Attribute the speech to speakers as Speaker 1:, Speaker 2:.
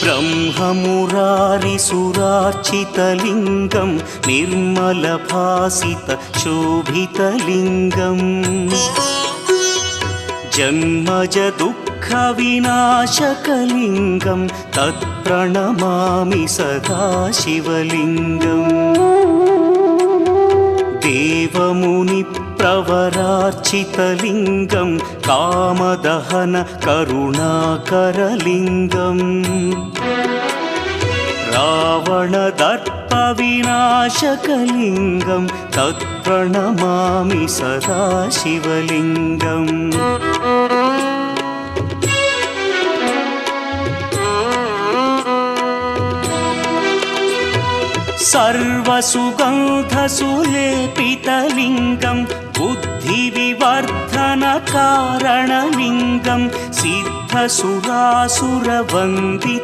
Speaker 1: ब्रह्ममुरारिसुरार्चितलिङ्गं निर्मलभासितशोभितलिङ्गम् जन्मजदुःखविनाशकलिङ्गं तत्प्रणमामि सदा शिवलिङ्गम् देवमुनिप्रवरार्चितलिङ्गं कामदहन करुणाकरलिङ्गम् रावणदर्पविनाशकलिङ्गं तत्प्रणमामि सदा शिवलिङ्गम् सर्वसुगन्धसुलेपितलिङ्गं बुद्धिविवर्धनकारणलिङ्गं सिद्धसुरासुरवन्दितलिङ्गम्